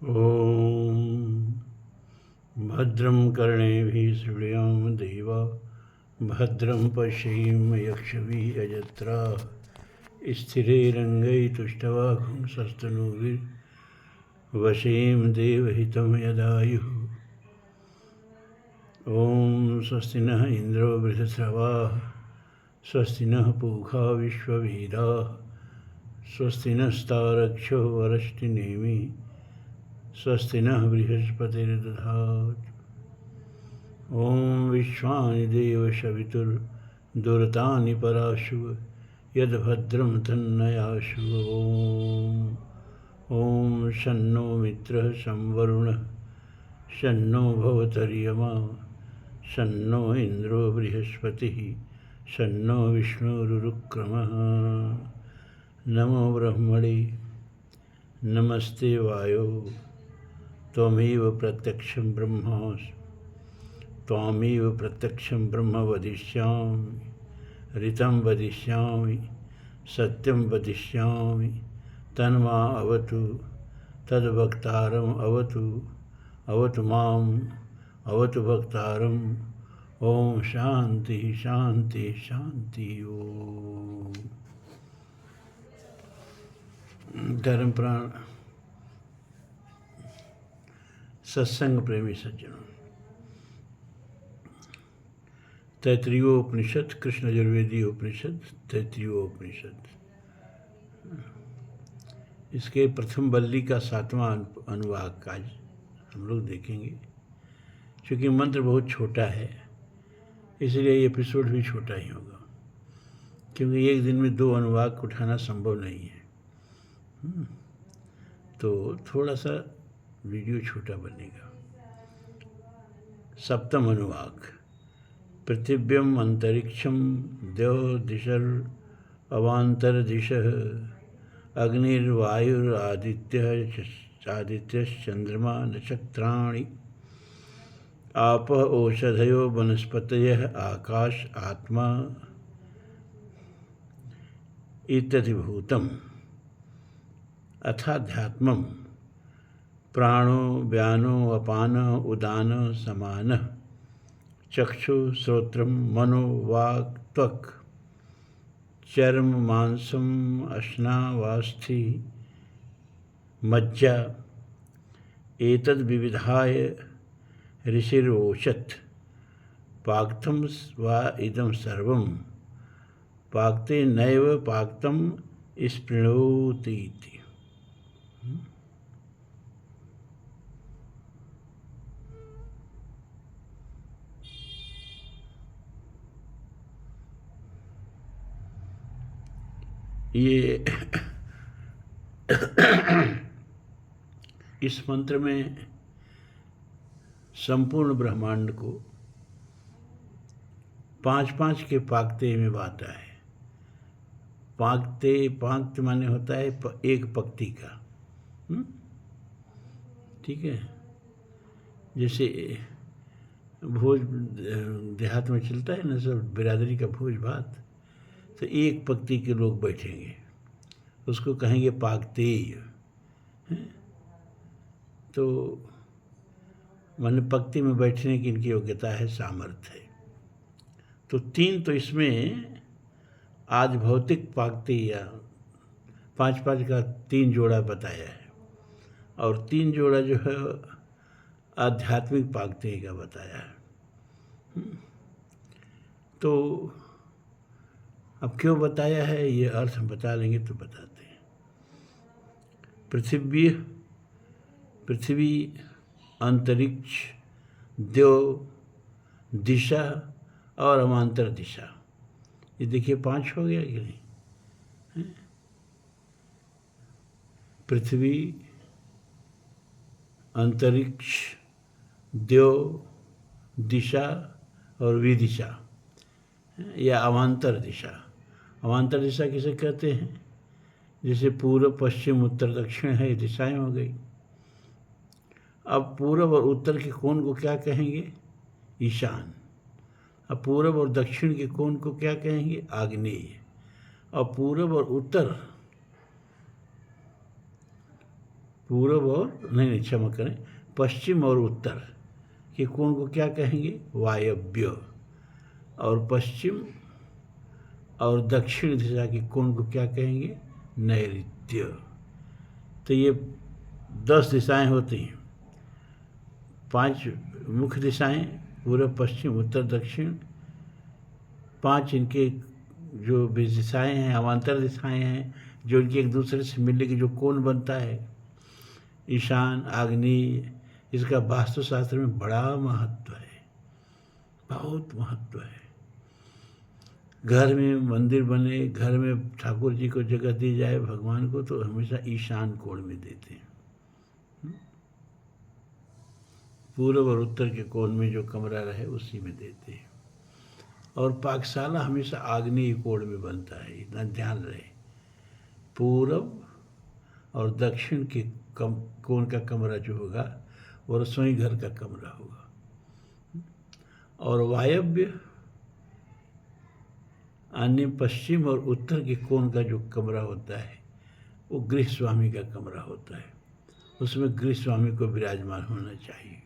ॐ भद्रं कर्णेभिः शृणुयाम देवा भद्रं पश्येम यक्षभिर्यजत्राः स्थिरैरङ्गैस्तुष्टवागुंसस्तनूभिर्वशेम देवहितं यदायुः। ॐ स्वस्ति नः इन्द्रो वृद्धश्रवाः स्वस्ति नः पूषा विश्ववेदाः स्वस्ति नस्तारक्षो वरष्टिनेमि स्वस्ति नः बृहस्पतिर्दधातु। ॐ विश्वानि देवशवितुर्दुरतानि पराशुव यद्भद्रं तन्नयाशु। ॐ शन्नो मित्रः संवरुणः शन्नो भवतर्यमा शन्नो इन्द्रो बृहस्पतिः शन्नो विष्णुरुक्रमः। नमो ब्रह्मणे नमस्ते वायो त्वमेव प्रत्यक्षं ब्रह्मास्मि त्वामेव प्रत्यक्षं ब्रह्म वदिष्यामि ऋतं वदिष्यामि सत्यं वदिष्यामि तन्मा अवतु तद्वक्तारम् अवतु अवतु माम् अवतु वक्तारम्। ॐ शांति शांति शांति। ओम धर्म प्राण सत्संग प्रेमी सज्जनों, तैत्तिरीयोपनिषद कृष्ण यजुर्वेदीय उपनिषद तैत्तिरीयोपनिषद, इसके प्रथम वल्ली का 7वां अनुवाक आज हम लोग देखेंगे। क्योंकि मंत्र बहुत छोटा है इसलिए ये एपिसोड भी छोटा ही होगा, क्योंकि एक दिन में 2 अनुवाक उठाना संभव नहीं है। तो थोड़ा सा वीडियो छोटा बनेगा। 7वां अनुवाक। पृथिव्यम अंतरिक्षम द्यौ दिशर अवांतर दिशः अग्निर्वायुरादित्यश्चंद्रमा नक्षत्राणि आपः औषधयो वनस्पतयः आकाश आत्मा इत्यधिभूतम् अथाध्यात्मं प्राणो व्यानो अपान उदान समान चक्षु श्रोत्रम मनो वाक् त्वक् चर्म मांसम अश्नावास्थि मज्जा एतद् विविधाय ऋषिरोचत् पाक्तं वा इदं सर्वं पाक्ते नैव पाक्तं स्पृणोति। ये इस मंत्र में संपूर्ण ब्रह्मांड को 5-5 के पाक्ते में बांटा है। पाक्ते पाक्त माने होता है एक पक्ति का। ठीक है, जैसे भोज देहात में चलता है ना, सब बिरादरी का भोज भात, तो एक पक्ति के लोग बैठेंगे, उसको कहेंगे पाक्तेय। तो मन पक्ति में बैठने की इनकी योग्यता है, सामर्थ्य है। तो 3 तो इसमें आज भौतिक पाक्ते या 5-5 का 3 जोड़ा बताया है, और 3 जोड़ा जो है आध्यात्मिक पाक्ते का बताया है। तो अब क्यों बताया है ये अर्थ हम बता लेंगे तो बताते हैं। पृथ्वी अंतरिक्ष द्यो दिशा और अमांतर दिशा, ये देखिए 5 हो गया कि नहीं। पृथ्वी अंतरिक्ष द्यो दिशा और विदिशा या अवांतर दिशा। अवांतर दिशा किसे कहते हैं? जैसे पूर्व पश्चिम उत्तर दक्षिण है, ये दिशाएं हो गई। अब पूर्व और उत्तर के कोण को क्या कहेंगे? ईशान। अब पूर्व और दक्षिण के कोण को क्या कहेंगे? आग्नेय। और पूर्व और उत्तर पूर्व और नहीं क्षमा करें, पश्चिम और उत्तर के कोण को क्या कहेंगे? वायव्य। और पश्चिम और दक्षिण दिशा के कोण को क्या कहेंगे? नैऋत्य। तो ये 10 दिशाएं होती हैं, 5 मुख्य दिशाएं, पूर्व पश्चिम उत्तर दक्षिण, 5 इनके जो भी दिशाएं हैं अवान्तर दिशाएं हैं, जो इनके एक दूसरे से मिलने की जो कोण बनता है, ईशान आग्नेय, इसका वास्तुशास्त्र में बड़ा महत्व है, बहुत महत्व है। घर में मंदिर बने, घर में ठाकुर जी को जगह दी जाए भगवान को, तो हमेशा ईशान कोण में देते हैं। पूर्व और उत्तर के कोण में जो कमरा रहे उसी में देते हैं। और पाकशाला हमेशा आग्नेय कोण में बनता है, इतना ध्यान रहे। पूर्व और दक्षिण के कोण का कमरा जो होगा वो रसोई घर का कमरा होगा। और वायव्य अन्य पश्चिम और उत्तर के कोण का जो कमरा होता है वो गृह स्वामी का कमरा होता है, उसमें गृह स्वामी को विराजमान होना चाहिए।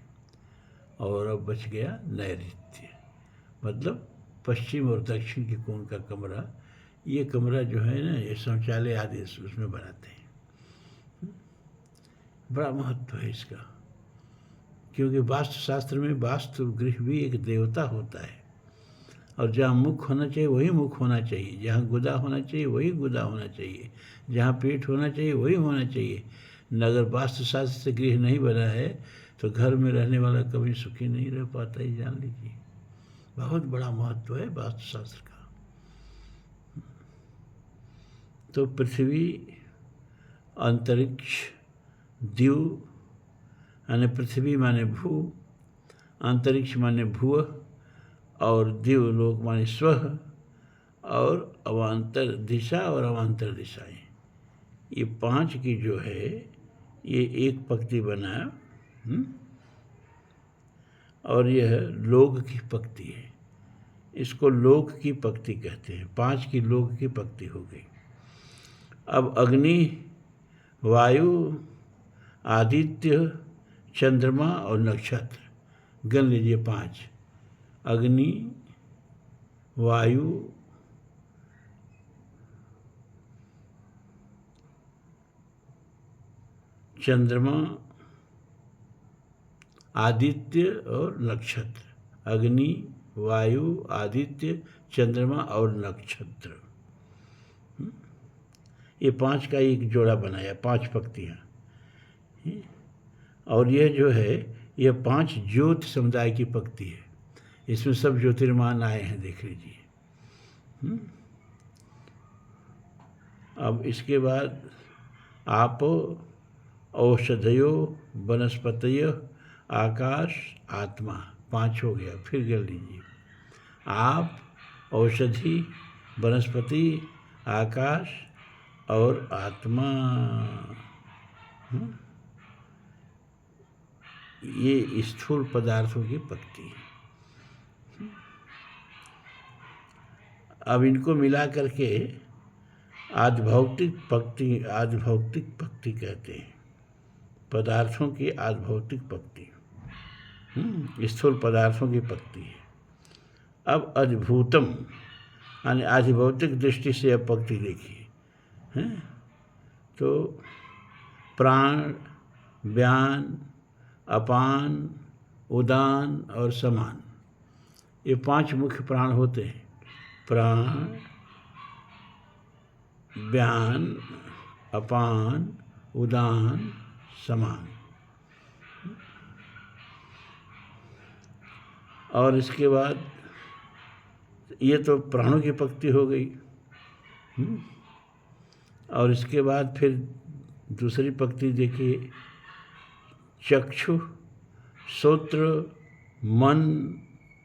और अब बच गया नैऋत्य, मतलब पश्चिम और दक्षिण के कोण का कमरा। ये कमरा जो है ना, ये शौचालय आदि उसमें बनाते हैं। बड़ा महत्व है इसका, क्योंकि वास्तुशास्त्र में वास्तु गृह भी एक देवता होता है। और जहाँ मुख होना चाहिए वही मुख होना चाहिए, जहाँ गुदा होना चाहिए वही गुदा होना चाहिए, जहाँ पेट होना चाहिए वही होना चाहिए। अगर वास्तुशास्त्र से गृह नहीं बना है तो घर में रहने वाला कभी सुखी नहीं रह पाता, ही जान लीजिए। बहुत बड़ा महत्व है वास्तुशास्त्र का। तो पृथ्वी, अंतरिक्ष, द्यू यानी पृथ्वी माने भू, अंतरिक्ष माने भुव, और द्यूलोक माने स्वः, और अवान्तर दिशा और अवान्तर दिशाएं, ये 5 की जो है ये एक पंक्ति बना। और यह लोक की पंक्ति है, इसको लोक की पंक्ति कहते हैं। 5 की लोक की पंक्ति हो गई। अब अग्नि, वायु, आदित्य, चंद्रमा और नक्षत्र गण लीजिए 5। अग्नि, वायु, चंद्रमा, आदित्य और नक्षत्र। अग्नि, वायु, आदित्य, चंद्रमा और नक्षत्र, ये 5 का एक जोड़ा बनाया, 5 पंक्तियाँ। और यह जो है यह 5 ज्योति समुदाय की पंक्ति है। इसमें सब ज्योतिर्मान आए हैं, देख लीजिए। अब इसके बाद आप, औषधयो, वनस्पतय, आकाश, आत्मा, 5 हो गया। फिर कर लीजिए, आप, औषधि, वनस्पति, आकाश और आत्मा। ये स्थूल पदार्थों की पंक्ति है। अब इनको मिला करके आधिभौतिक पंक्ति कहते हैं। पदार्थों की आधिभौतिक पंक्ति, स्थूल पदार्थों की पंक्ति है। अब अधिभूतम यानी आधिभौतिक दृष्टि से अब पंक्ति देखिए, हैं? तो प्राण, व्यान, अपान, उदान और समान, ये 5 मुख्य प्राण होते हैं। प्राण, व्यान, अपान, उदान, समान। और इसके बाद ये तो प्राणों की पंक्ति हो गई। और इसके बाद फिर दूसरी पंक्ति देखिए, चक्षु, श्रोत्र, मन,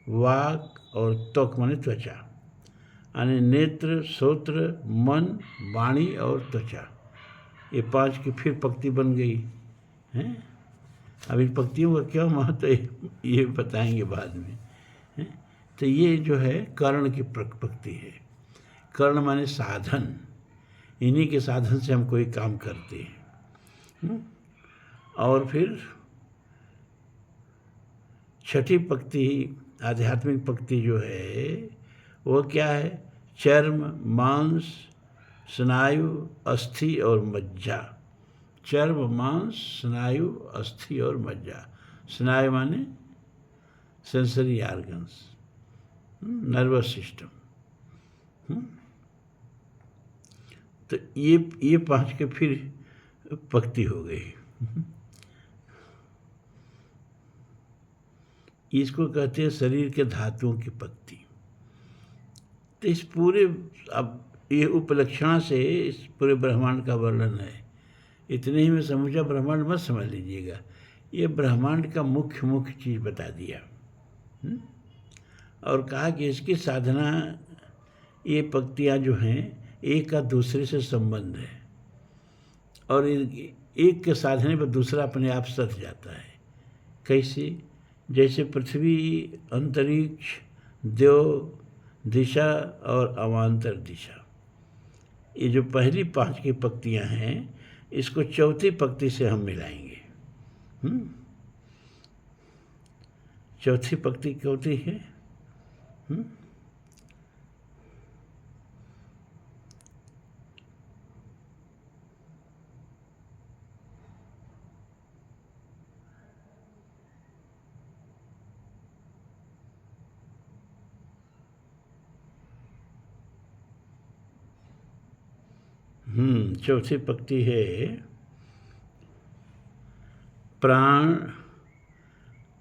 वाक और त्वक माने त्वचा, यानी नेत्र, श्रोत्र, मन, वाणी और त्वचा, ये 5 की फिर पंक्ति बन गई हैं। अब इन पंक्तियों का क्या महत्व है ये बताएंगे बाद में, हैं? तो ये जो है कर्ण की पंक्ति है। कर्ण माने साधन, इन्हीं के साधन से हम कोई काम करते हैं। और फिर छठी पंक्ति आध्यात्मिक पंक्ति जो है वो क्या है? चर्म, मांस, स्नायु, अस्थि और मज्जा। चर्म, मांस, स्नायु, अस्थि और मज्जा। स्नायु माने सेंसरी ऑर्गन्स, नर्वस सिस्टम। तो ये 5 के फिर पंक्ति हो गई। इसको कहते हैं शरीर के धातुओं की पंक्ति। तो इस पूरे, अब ये उपलक्षणा से इस पूरे ब्रह्मांड का वर्णन है। इतने ही में समूचा ब्रह्मांड मत समझ लीजिएगा, ये ब्रह्मांड का मुख्य चीज़ बता दिया। और कहा कि इसकी साधना, ये पंक्तियाँ जो हैं, एक का दूसरे से संबंध है, और एक के साधने पर दूसरा अपने आप सध जाता है। कैसे? जैसे पृथ्वी, अंतरिक्ष, देव, दिशा और अवान्तर दिशा। ये जो पहली 5 की पंक्तियाँ हैं, इसको चौथी पंक्ति से हम मिलाएंगे। चौथी पंक्ति कौती है? चौथी पंक्ति है प्राण,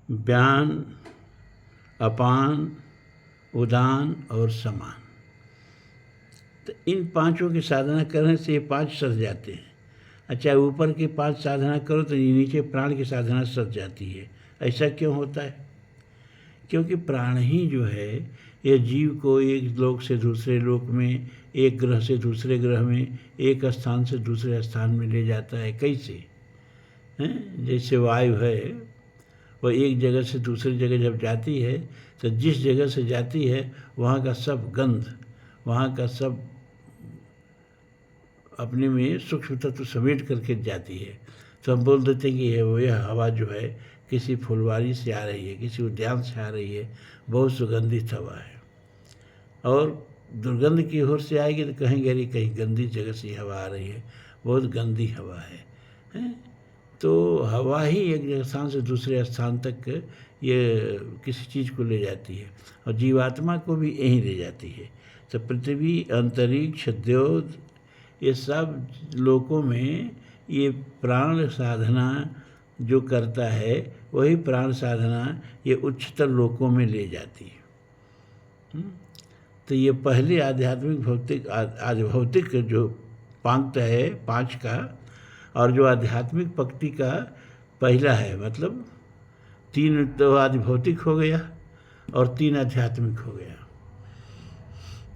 व्यान, अपान, उदान और समान। तो इन 5 की साधना करने से ये 5 सध जाते हैं। अच्छा, ऊपर की 5 साधना करो तो ये नीचे प्राण की साधना सध जाती है। ऐसा क्यों होता है? क्योंकि प्राण ही जो है ये जीव को एक लोक से दूसरे लोक में, एक ग्रह से दूसरे ग्रह में, एक स्थान से दूसरे स्थान में ले जाता है। कैसे? हैं? जैसे वायु है, वह एक जगह से दूसरी जगह जब जाती है तो जिस जगह से जाती है वहाँ का सब गंध, वहाँ का सब अपने में सूक्ष्म तत्व समेट करके जाती है। तो हम बोल देते हैं कि यह हवा जो है किसी फुलवारी से आ रही है, किसी उद्यान से आ रही है, बहुत सुगंधित हवा है। और दुर्गंध की ओर से आएगी तो कहेंगे अरे कहीं गंदी जगह से हवा आ रही है, बहुत गंदी हवा है, हैं? तो हवा ही एक स्थान से दूसरे स्थान तक ये किसी चीज़ को ले जाती है, और जीवात्मा को भी यहीं ले जाती है। तो पृथ्वी, अंतरिक्ष, देव, ये सब लोकों में ये प्राण साधना जो करता है, वही प्राण साधना ये उच्चतर लोकों में ले जाती है। तो ये पहले आध्यात्मिक भौतिक जो पंक्त है 5 का, और जो आध्यात्मिक पंक्ति का पहला है, मतलब 3 तो आदि भौतिक हो गया और 3 आध्यात्मिक हो गया।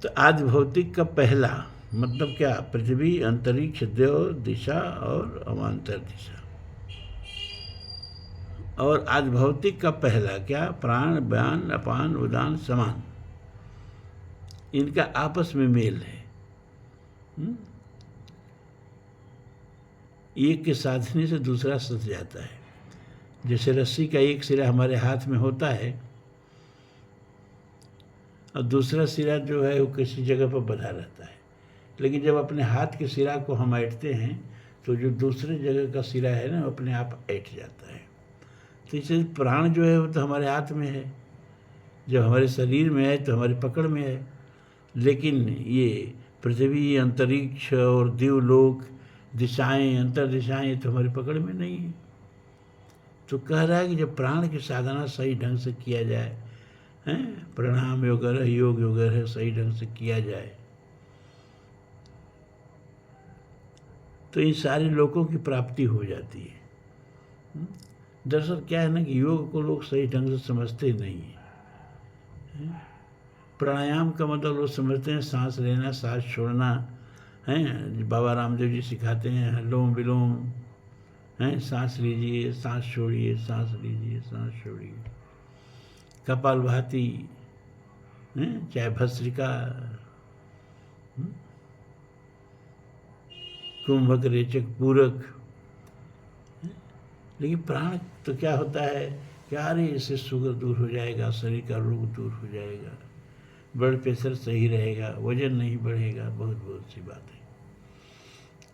तो आदि भौतिक का पहला मतलब क्या? पृथ्वी, अंतरिक्ष, देव, दिशा और अवान्तर दिशा। और आदि भौतिक का पहला क्या? प्राण, व्यान, अपान, उदान, समान। इनका आपस में मेल है। एक के साधने से दूसरा सध जाता है। जैसे रस्सी का एक सिरा हमारे हाथ में होता है और दूसरा सिरा जो है वो किसी जगह पर बंधा रहता है, लेकिन जब अपने हाथ के सिरा को हम ऐंठते हैं तो जो दूसरे जगह का सिरा है ना, अपने आप ऐंठ जाता है। तो इससे प्राण जो है वो तो हमारे हाथ में है, जब हमारे शरीर में है तो हमारी पकड़ में है, लेकिन ये पृथ्वी, अंतरिक्ष और देवलोक, दिशाएं, अंतर दिशाएं, ये तो हमारी पकड़ में नहीं है। तो कह रहा है कि जब प्राण की साधना सही ढंग से किया जाए, हैं, प्रणाम वगैरह, योग वगैरह सही ढंग से किया जाए, तो इन सारे लोगों की प्राप्ति हो जाती है। दरअसल क्या है ना कि योग को लोग सही ढंग से समझते नहीं हैं। प्राणायाम का मतलब लोग समझते हैं सांस लेना, सांस छोड़ना, हैं, बाबा रामदेव जी सिखाते हैं अनुलोम विलोम, हैं, सांस लीजिए, सांस छोड़िए, सांस लीजिए, सांस छोड़िए, कपालभाति, चाहे भस्त्रिका, कुंभक, रेचक, पूरक। लेकिन प्राण तो क्या होता है कि अरे इससे शुगर दूर हो जाएगा, शरीर का रोग दूर हो जाएगा, ब्लड प्रेशर सही रहेगा, वजन नहीं बढ़ेगा, बहुत बहुत सी बात है।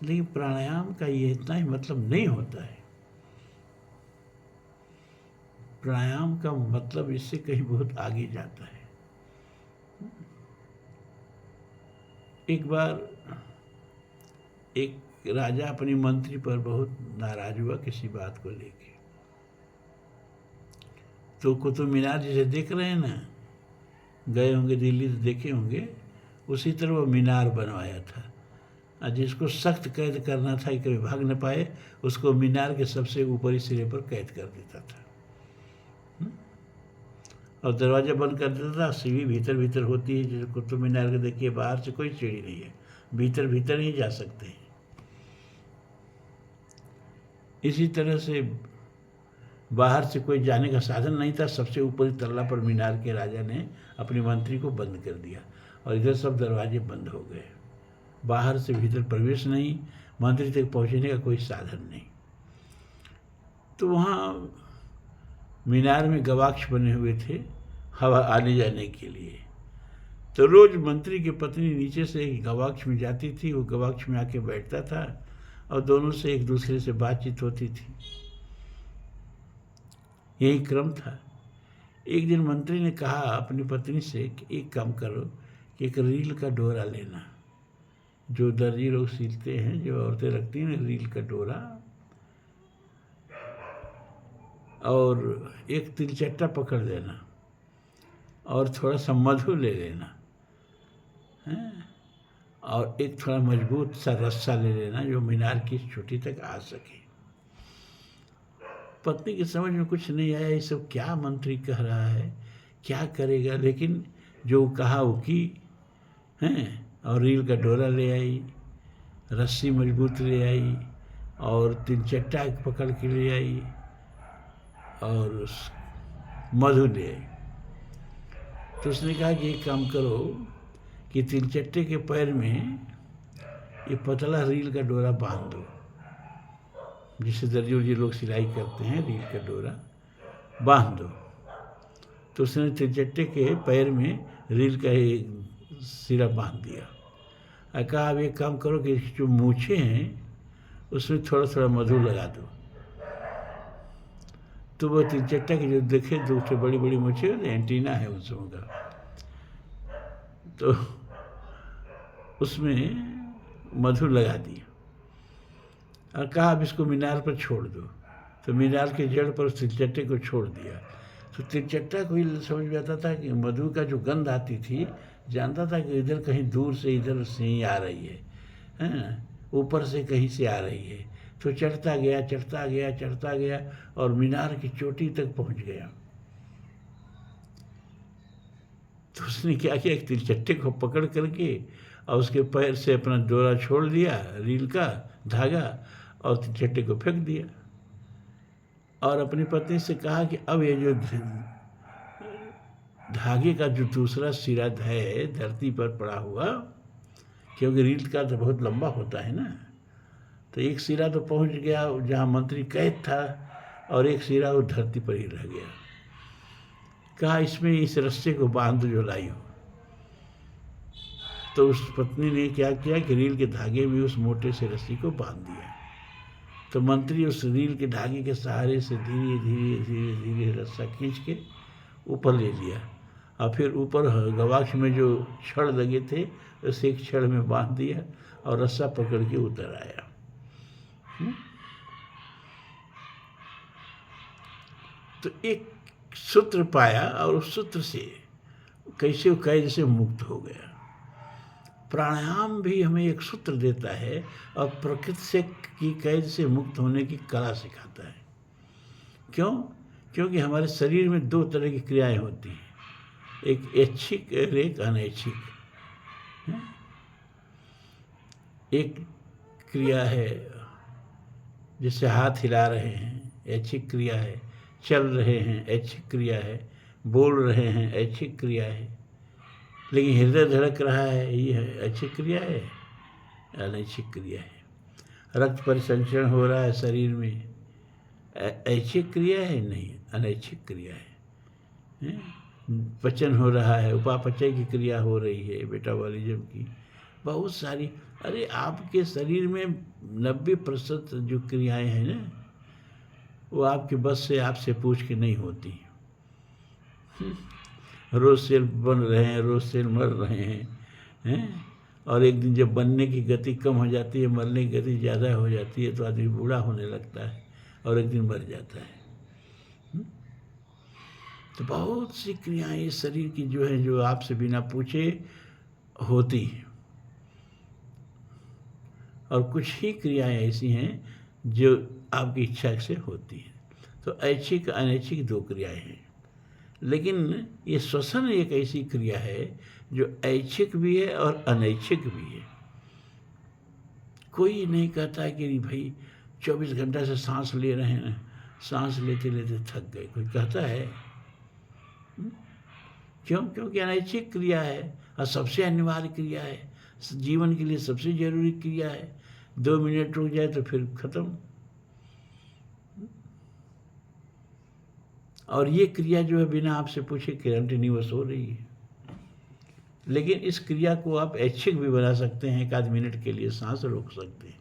लेकिन प्राणायाम का ये इतना ही मतलब नहीं होता है। प्राणायाम का मतलब इससे कहीं बहुत आगे जाता है। एक बार एक राजा अपनी मंत्री पर बहुत नाराज हुआ किसी बात को लेके। तो कुतुब मीनार जिसे देख रहे हैं ना, गए होंगे दिल्ली तो देखे होंगे, उसी तरह वो मीनार बनवाया था। और जिसको सख्त कैद करना था कि कभी भाग न पाए, उसको मीनार के सबसे ऊपरी सिरे पर कैद कर देता था और दरवाज़ा बंद कर देता था। सीढ़ी भीतर भीतर होती है, जैसे कुतुब मीनार के देखिए, बाहर से कोई सीढ़ी नहीं है, भीतर भीतर ही जा सकते हैं। इसी तरह से बाहर से कोई जाने का साधन नहीं था। सबसे ऊपरी तल्ला पर मीनार के राजा ने अपनी मंत्री को बंद कर दिया और इधर सब दरवाजे बंद हो गए। बाहर से भीतर प्रवेश नहीं, मंत्री तक पहुंचने का कोई साधन नहीं। तो वहाँ मीनार में गवाक्ष बने हुए थे हवा आने जाने के लिए। तो रोज मंत्री की पत्नी नीचे से गवाक्ष में जाती थी, वो गवाक्ष में आके बैठता था और दोनों से एक दूसरे से बातचीत होती थी। यही क्रम था। एक दिन मंत्री ने कहा अपनी पत्नी से कि एक काम करो कि एक रील का डोरा लेना, जो दर्जी लोग सिलते हैं, जो औरतें रखती हैं रील का डोरा, और एक तिलचट्टा पकड़ लेना और थोड़ा सा मधु ले लेना है, और एक थोड़ा मजबूत सा रस्सा ले लेना जो मीनार की चोटी तक आ सके। पत्नी की समझ में कुछ नहीं आया, ये सब क्या मंत्री कह रहा है, क्या करेगा, लेकिन जो कहा वो की हैं। और रील का डोरा ले आई, रस्सी मजबूत ले आई और तिलचट्टा पकड़ के ले आई और मधु ले आई। तो उसने कहा कि एक काम करो कि तिलचट्टे के पैर में ये पतला रील का डोरा बांध दो, जिसे दर्जी उर्जी लोग सिलाई करते हैं, रील का डोरा बांध दो। तो उसने तिलचट्टे के पैर में रील का एक सिरा बांध दिया और कहा अब एक काम करो कि जो मूछें हैं उसमें थोड़ा थोड़ा मधु लगा दो। तो वो तिलचट्टा की जो देखे दो बड़ी बड़ी मूछें, एंटीना है उन सबों का, तो उसमें मधु लगा दिया और कहा अब इसको मीनार पर छोड़ दो। तो मीनार के जड़ पर उस तिलचट्टे को छोड़ दिया। तो तिलचट्टा को ही समझ में आता था कि मधु का जो गंध आती थी, जानता था कि इधर कहीं दूर से इधर से ही आ रही है, ऊपर से कहीं से आ रही है। तो चढ़ता गया चढ़ता गया चढ़ता गया और मीनार की चोटी तक पहुंच गया। तो उसने क्या किया, एक तिलचट्टे को पकड़ करके और उसके पैर से अपना डोरा छोड़ दिया, रील का धागा, और तिलचट्टे को फेंक दिया और अपनी पत्नी से कहा कि अब ये जो धागे का जो दूसरा सिरा है धरती पर पड़ा हुआ, क्योंकि रील का तो बहुत लंबा होता है ना, तो एक सिरा तो पहुंच गया जहाँ मंत्री कैद था और एक सिरा वो धरती पर ही रह गया। कहा इसमें इस रस्से को बांध जो लाई हो। तो उस पत्नी ने क्या किया कि रील के धागे में उस मोटे से रस्सी को बांध दिया। तो मंत्री उस रील के धागे के सहारे से धीरे धीरे धीरे धीरे रस्सा खींच के ऊपर ले लिया और फिर ऊपर गवाक्ष में जो छड़ लगे थे उसे एक छड़ में बांध दिया और रस्सा पकड़ के उतर आया। तो एक सूत्र पाया और उस सूत्र से कैसे कैद से मुक्त हो गया। प्राणायाम भी हमें एक सूत्र देता है और प्रकृति से की कैद से मुक्त होने की कला सिखाता है। क्यों? क्योंकि हमारे शरीर में दो तरह की क्रियाएं होती हैं, एक ऐच्छिक और एक अनैच्छिक। एक क्रिया है जैसे हाथ हिला रहे हैं, ऐच्छिक क्रिया है, चल रहे हैं, ऐच्छिक क्रिया है, बोल रहे हैं, ऐच्छिक क्रिया है, लेकिन हृदय धड़क रहा है, ये है ऐच्छिक क्रिया है, अनैच्छिक क्रिया है। रक्त परिसंचरण हो रहा है शरीर में, ऐच्छिक क्रिया है? नहीं, अनैच्छिक क्रिया है। पचन हो रहा है, उपापचय की क्रिया हो रही है, मेटाबॉलिज्म की बहुत सारी। अरे आपके शरीर में 90% जो क्रियाएं हैं ना, वो आपके बस से, आपसे पूछ के नहीं होती। रोज़ सेल बन रहे हैं, रोज़ सेल मर रहे हैं। और एक दिन जब बनने की गति कम हो जाती है, मरने की गति ज़्यादा हो जाती है, तो आदमी बूढ़ा होने लगता है और एक दिन मर जाता है। तो बहुत सी क्रियाएं शरीर की जो है, जो आपसे बिना पूछे होती हैं। और कुछ ही क्रियाएं ऐसी हैं जो आपकी इच्छा से होती हैं। तो ऐच्छिक अनैच्छिक 2 क्रियाएं हैं। लेकिन ये श्वसन एक ऐसी क्रिया है जो ऐच्छिक भी है और अनैच्छिक भी है। कोई नहीं कहता है कि भाई 24 घंटा से सांस ले रहे हैं, सांस लेते लेते थक गए, कोई कहता है? क्यों? क्योंकि अनैच्छिक क्रिया है और सबसे अनिवार्य क्रिया है, जीवन के लिए सबसे जरूरी क्रिया है। 2 मिनट रुक जाए तो फिर खत्म। और ये क्रिया जो है बिना आपसे पूछे कंटिन्यूअस हो रही है। लेकिन इस क्रिया को आप ऐच्छिक भी बना सकते हैं। 1 मिनट के लिए सांस रोक सकते हैं,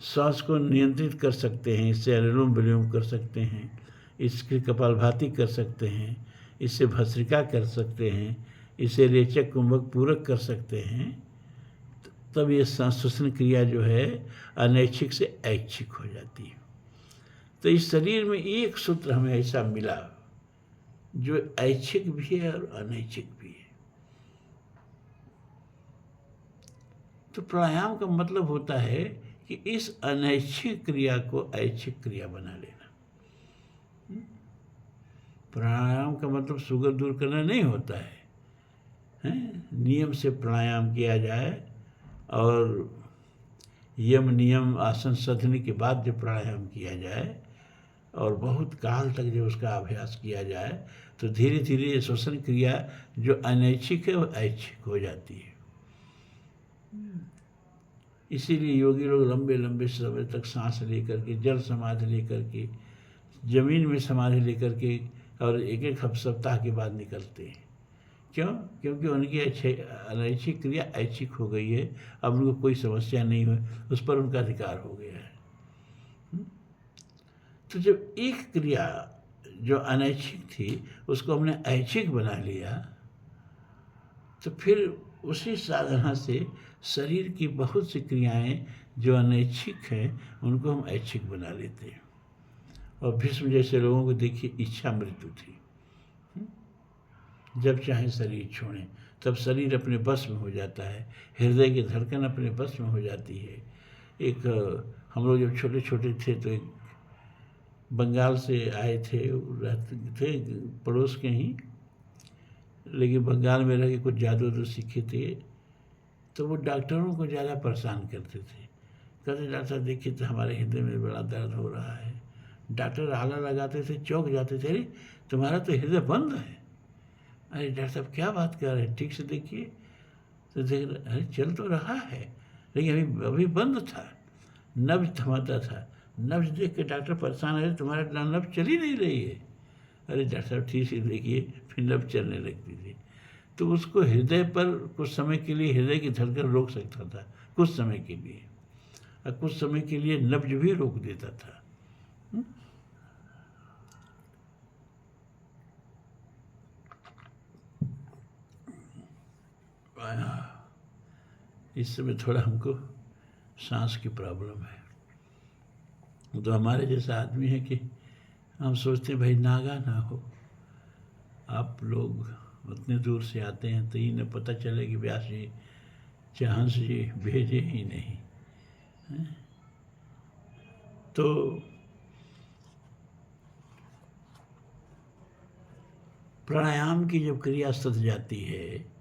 सांस को नियंत्रित कर सकते हैं, इससे अनुलोम विलोम कर सकते हैं, इसकी कपालभाति कर सकते हैं, इससे भस्त्रिका कर सकते हैं, इसे रेचक कुंभक पूरक कर सकते हैं। तब ये श्वसन क्रिया जो है अनैच्छिक से ऐच्छिक हो जाती है। तो इस शरीर में एक सूत्र हमें ऐसा मिला जो ऐच्छिक भी है और अनैच्छिक भी है। तो प्राणायाम का मतलब होता है कि इस अनैच्छिक क्रिया को ऐच्छिक क्रिया बना लेना। प्राणायाम का मतलब शुगर दूर करना नहीं होता है। नियम से प्राणायाम किया जाए और यम नियम आसन साधने के बाद जब प्राणायाम किया जाए और बहुत काल तक जब उसका अभ्यास किया जाए, तो धीरे धीरे श्वसन क्रिया जो अनैच्छिक है वो ऐच्छिक हो जाती है। इसीलिए योगी लोग लंबे लंबे समय तक सांस लेकर के, जल समाधि लेकर के, जमीन में समाधि लेकर के और एक एक सप्ताह के बाद निकलते हैं। क्यों? क्योंकि उनकी अनैच्छिक क्रिया ऐच्छिक हो गई है। अब उनको कोई समस्या नहीं हुई, उस पर उनका अधिकार हो गया है। तो जब एक क्रिया जो अनैच्छिक थी उसको हमने ऐच्छिक बना लिया, तो फिर उसी साधना से शरीर की बहुत सी क्रियाएं जो अनैच्छिक हैं उनको हम ऐच्छिक बना लेते हैं। और भीष्म जैसे लोगों को देखिए, इच्छा मृत्यु थी। जब चाहे शरीर छोड़ें, तब शरीर अपने बस में हो जाता है, हृदय की धड़कन अपने बस में हो जाती है। एक हम लोग जब छोटे छोटे थे तो एक बंगाल से आए थे, रहते थे पड़ोस के ही, लेकिन बंगाल में रह के कुछ जादू वादू सीखे थे। तो वो डॉक्टरों को ज़्यादा परेशान करते थे। कहते डॉक्टर देखिए तो हमारे हृदय में बड़ा दर्द हो रहा है। डॉक्टर आला लगाते थे, चौंक जाते थे, अरे तुम्हारा तो हृदय बंद है। अरे डॉक्टर साहब क्या बात कर रहे हैं, ठीक से देखिए। तो देख रहे, अरे चल तो रहा है लेकिन अभी बंद था, नब्ज थमाता था। नब्ज देख के डॉक्टर परेशान है, तुम्हारा नब्ज चल ही नहीं रही है। अरे डॉक्टर साहब ठीक से देखिए, फिर नब्ज चलने लगती थी। तो उसको हृदय पर कुछ समय के लिए हृदय की धड़कन रोक सकता था, कुछ समय के लिए, और कुछ समय के लिए नब्ज भी रोक देता था। इस समय थोड़ा हमको सांस की प्रॉब्लम है। तो हमारे जैसा आदमी है कि हम सोचते हैं भाई नागा ना हो। आप लोग उतने दूर से आते हैं तो इन्हें पता चले कि व्यास जी हंस जी भेजे ही नहीं है? तो प्राणायाम की जब क्रिया सध जाती है,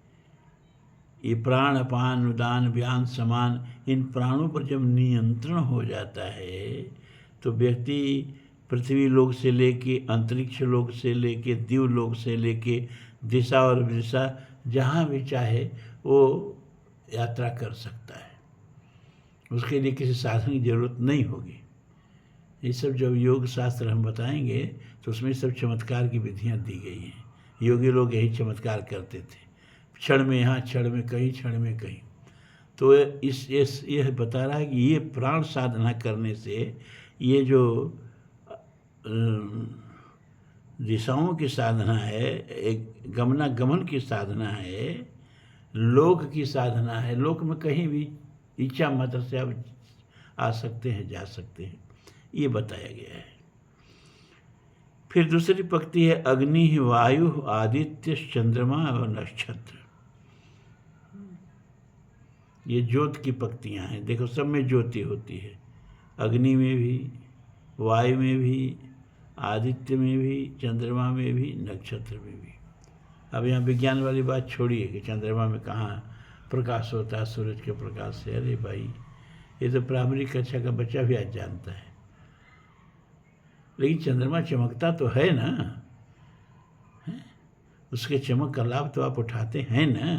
ये प्राण अपान उदान व्यान समान, इन प्राणों पर जब नियंत्रण हो जाता है तो व्यक्ति पृथ्वी लोक से लेके अंतरिक्ष लोक से लेके दिव्य लोक से लेके दिशा और विदिशा जहाँ भी चाहे वो यात्रा कर सकता है। उसके लिए किसी साधन की जरूरत नहीं होगी। ये सब जब योग शास्त्र हम बताएंगे तो उसमें सब चमत्कार की विधियाँ दी गई हैं। योगी लोग यही चमत्कार करते थे, क्षण में यहाँ, क्षण में कहीं, क्षण में कहीं। तो यह बता रहा है कि ये प्राण साधना करने से ये जो दिशाओं की साधना है, एक गमनागमन की साधना है, लोक की साधना है, लोक में कहीं भी इच्छा मात्र से आप आ सकते हैं, जा सकते हैं, ये बताया गया है। फिर दूसरी पंक्ति है अग्नि, वायु, आदित्य, चंद्रमा और नक्षत्र। ये ज्योत की पंक्तियां हैं। देखो सब में ज्योति होती है, अग्नि में भी, वायु में भी, आदित्य में भी, चंद्रमा में भी, नक्षत्र में भी। अब यहाँ विज्ञान वाली बात छोड़िए कि चंद्रमा में कहाँ प्रकाश होता है सूरज के प्रकाश से। अरे भाई, ये तो प्राइमरी कक्षा का बच्चा भी आज जानता है। लेकिन चंद्रमा चमकता तो है ना, उसके चमक का लाभ तो आप उठाते हैं ना।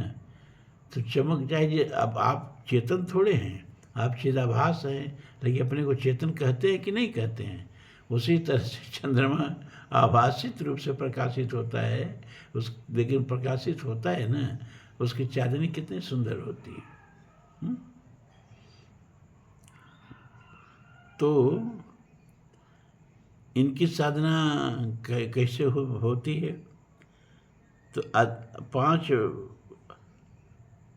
तो चमक जाए, अब आप चेतन थोड़े हैं, आप चिदाभास हैं, लेकिन अपने को चेतन कहते हैं कि नहीं कहते हैं। उसी तरह से चंद्रमा आभासित रूप से प्रकाशित होता है, लेकिन प्रकाशित होता है ना, उसकी चांदनी कितनी सुंदर होती है। तो इनकी साधना कैसे होती है? तो पांच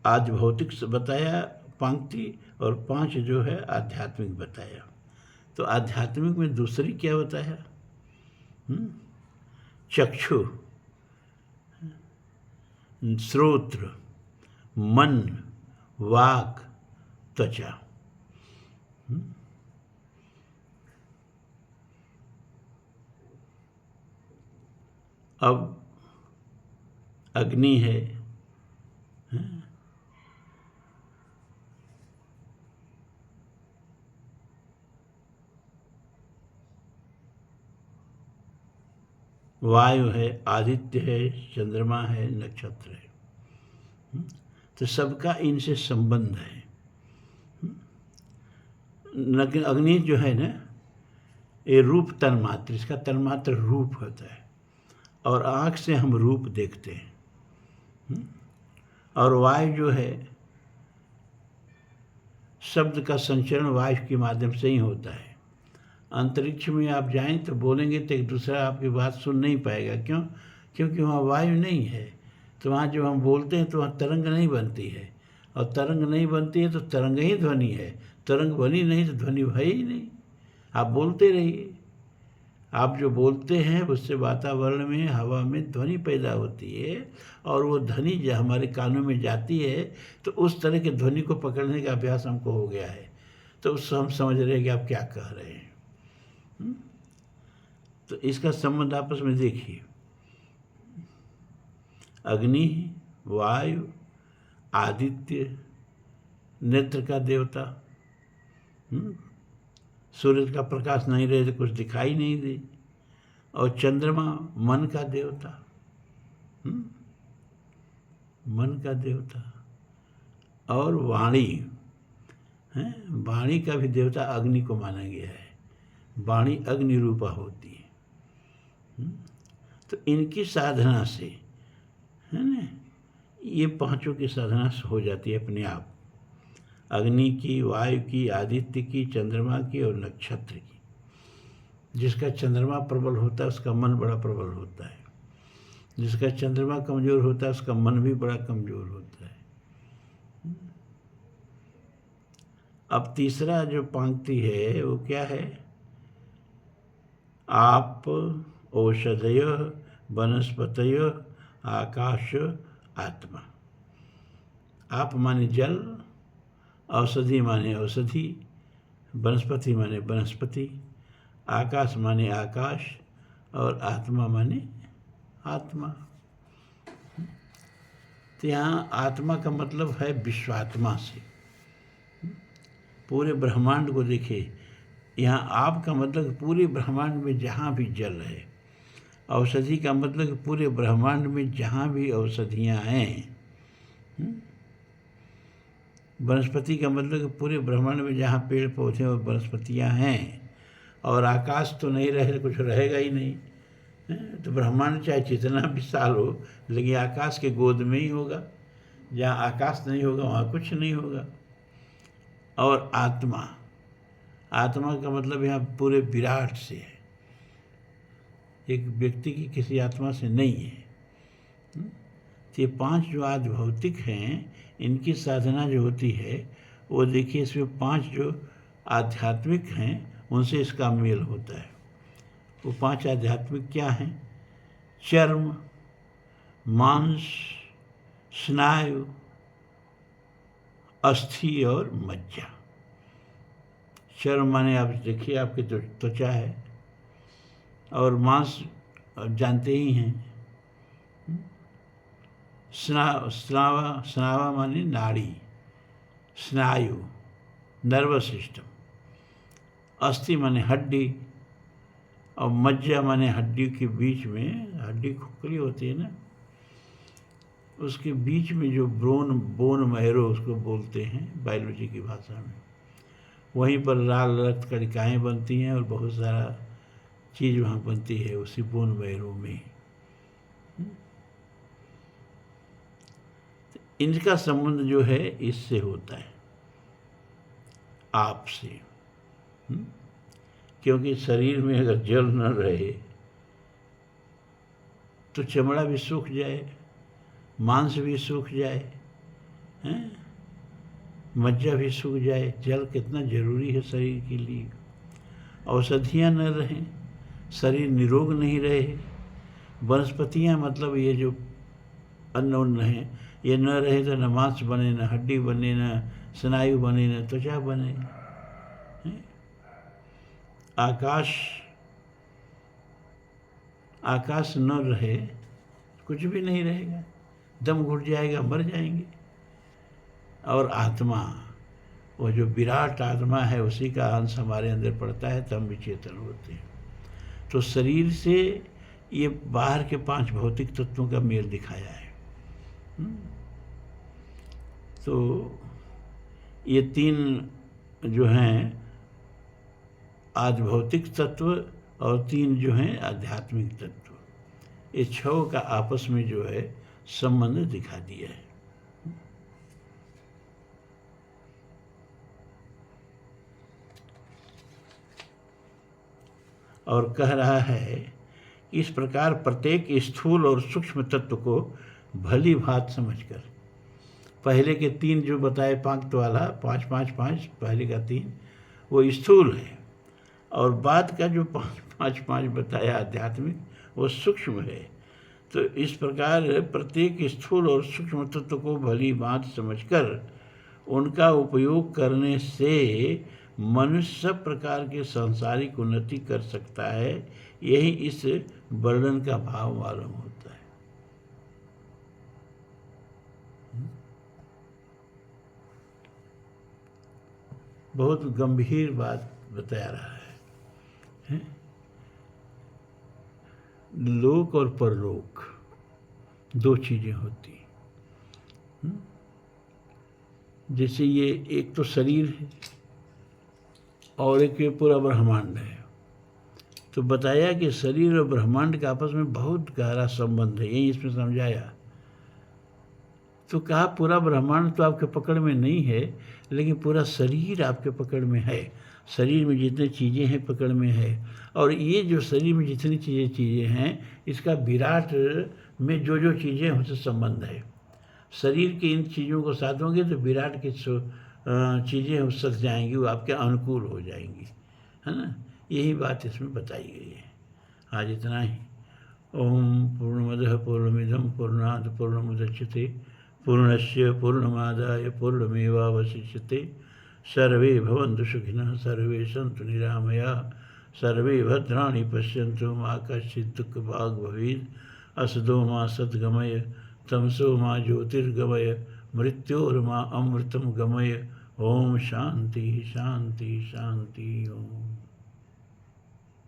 आज भौतिक बताया पंक्ति, और 5 जो है आध्यात्मिक बताया। तो आध्यात्मिक में दूसरी क्या बताया? चक्षु, श्रोत्र, मन, वाक, त्वचा। अब अग्नि है, वायु है, आदित्य है, चंद्रमा है, नक्षत्र है। तो सबका इनसे संबंध है। अग्नि जो है ना, ये रूप तन्मात्र, इसका तन्मात्र रूप होता है, और आँख से हम रूप देखते हैं। और वायु जो है, शब्द का संचरण वायु के माध्यम से ही होता है। अंतरिक्ष में आप जाएं तो बोलेंगे तो एक दूसरा आपकी बात सुन नहीं पाएगा। क्यों? क्योंकि वहाँ वायु नहीं है। तो वहाँ जब हम बोलते हैं तो वहाँ तरंग नहीं बनती है, और तरंग नहीं बनती है तो तरंग ही ध्वनि है। तरंग बनी नहीं तो ध्वनि है ही नहीं। आप बोलते रहिए, आप जो बोलते हैं उससे वातावरण में, हवा में ध्वनि पैदा होती है, और वो ध्वनि जब हमारे कानों में जाती है तो उस तरह के ध्वनि को पकड़ने का अभ्यास हमको हो गया है। तो उससे हम समझ रहे हैं कि आप क्या कह रहे हैं। तो इसका संबंध आपस में देखिए। अग्नि, वायु, आदित्य नेत्र का देवता, सूरज का प्रकाश नहीं रहे तो कुछ दिखाई नहीं दे, और चंद्रमा मन का देवता, मन का देवता, और वाणी है, वाणी का भी देवता अग्नि को माना गया है। वाणी अग्नि रूपा होती है। तो इनकी साधना से है ना, ये पांचों की साधना हो जाती है अपने आप। अग्नि की, वायु की, आदित्य की, चंद्रमा की और नक्षत्र की। जिसका चंद्रमा प्रबल होता है उसका मन बड़ा प्रबल होता है, जिसका चंद्रमा कमजोर होता है उसका मन भी बड़ा कमजोर होता है। अब तीसरा जो पंक्ति है वो क्या है? आप, औषधय, वनस्पतय, आकाश, आत्मा। आप माने जल, औषधि माने औषधि, वनस्पति माने वनस्पति, आकाश माने आकाश, और आत्मा माने आत्मा। तो यहाँ आत्मा का मतलब है विश्वात्मा से। पूरे ब्रह्मांड को देखिए, यहाँ आप का मतलब पूरे ब्रह्मांड में जहाँ भी जल है। औषधि का मतलब पूरे ब्रह्मांड में जहाँ भी औषधियाँ हैं। वनस्पति का मतलब पूरे ब्रह्मांड में जहाँ पेड़ पौधे और वनस्पतियाँ हैं। और आकाश तो नहीं रहे, कुछ रहेगा ही नहीं। तो ब्रह्मांड चाहे जितना विशाल हो, लेकिन आकाश के गोद में ही होगा। जहाँ आकाश नहीं होगा वहाँ कुछ नहीं होगा। और आत्मा, आत्मा का मतलब यहाँ पूरे विराट से है, एक व्यक्ति की किसी आत्मा से नहीं है। तो ये 5 जो आज भौतिक हैं, इनकी साधना जो होती है वो देखिए, इसमें 5 जो आध्यात्मिक हैं उनसे इसका मेल होता है। वो 5 आध्यात्मिक क्या हैं? चर्म, मांस, स्नायु, अस्थि और मज्जा। चर्म माने आप देखिए आपकी जो त्वचा है, और मांस आप जानते ही हैं। स्नावा माने नाड़ी, स्नायु नर्वस सिस्टम, अस्थि माने हड्डी, और मज्जा माने हड्डी के बीच में, हड्डी खोखली होती है ना, उसके बीच में जो बोन मैरो उसको बोलते हैं बायोलॉजी की भाषा में, वहीं पर लाल रक्त कणिकाएँ बनती हैं और बहुत सारा चीज़ वहाँ बनती है उसी बोन मैरो में। इनका संबंध जो है इससे होता है, आप से। क्योंकि शरीर में अगर जल न रहे तो चमड़ा भी सूख जाए, मांस भी सूख जाए, मज्जा भी सूख जाए। जल कितना जरूरी है शरीर के लिए। औषधियाँ न रहें, शरीर निरोग नहीं रहे, वनस्पतियाँ मतलब ये जो अन्न उन्न है ये न रहे तो न मांस बने, न हड्डी बने, न स्नायु बने, न त्वचा बने। आकाश न रहे कुछ भी नहीं रहेगा, दम घुट जाएगा, मर जाएंगे। और आत्मा, वो जो विराट आत्मा है उसी का अंश हमारे अंदर पड़ता है तो हम भी चेतन होते हैं। तो शरीर से ये बाहर के 5 भौतिक तत्वों का मेल दिखाया है। तो ये 3 जो हैं आज भौतिक तत्व और 3 जो हैं आध्यात्मिक तत्व, ये 6 का आपस में जो है संबंध दिखा दिया है। और कह रहा है इस प्रकार प्रत्येक स्थूल और सूक्ष्म तत्व को भली भांति समझकर, पहले के 3 जो बताए पंक्त वाला 5 5 5, पहले का 3 वो स्थूल है, और बाद का जो 5 5 5 बताया आध्यात्मिक वो सूक्ष्म है। तो इस प्रकार प्रत्येक स्थूल और सूक्ष्म तत्व को भली भांति समझकर उनका उपयोग करने से मनुष्य सब प्रकार के सांसारिक उन्नति कर सकता है। यही इस वर्णन का भाव मालूम होता है। बहुत गंभीर बात बता रहा है। लोक और परलोक 2 चीजें होती हैं। जैसे ये एक तो शरीर है और एक ये पूरा ब्रह्मांड है। तो बताया कि शरीर और ब्रह्मांड का आपस में बहुत गहरा संबंध है, यही इसमें समझाया। तो कहा पूरा ब्रह्मांड तो आपके पकड़ में नहीं है, लेकिन पूरा शरीर आपके पकड़ में है। शरीर में जितनी चीज़ें हैं पकड़ में है, और ये जो शरीर में जितनी चीज़ें हैं इसका विराट में जो जो चीज़ें हैं उससे संबंध है। शरीर की इन चीज़ों को साधोगे तो विराट की चीज़ें उस सक जाएंगी, वो आपके अनुकूल हो जाएंगी, है ना। यही बात इसमें बताई गई है। आज इतना ही। ओम पूर्णमदः पूर्णमिदं पूर्णात् पूर्णमुदच्यते पूर्णस्य पूर्णमादाय पूर्णमेवावशिष्यते। सर्वे भवन्तु सुखिनः, सर्वे सन्तु निरामयाः, सर्वे भद्राणि पश्यन्तु, मा कश्चित् दुःखभाग् भवेत्। असतो मा सद्गमय, तमसो मा ज्योतिर्गमय, मृत्योर्मा अमृतं गमय। ओम शांति शांति शांति। ओम।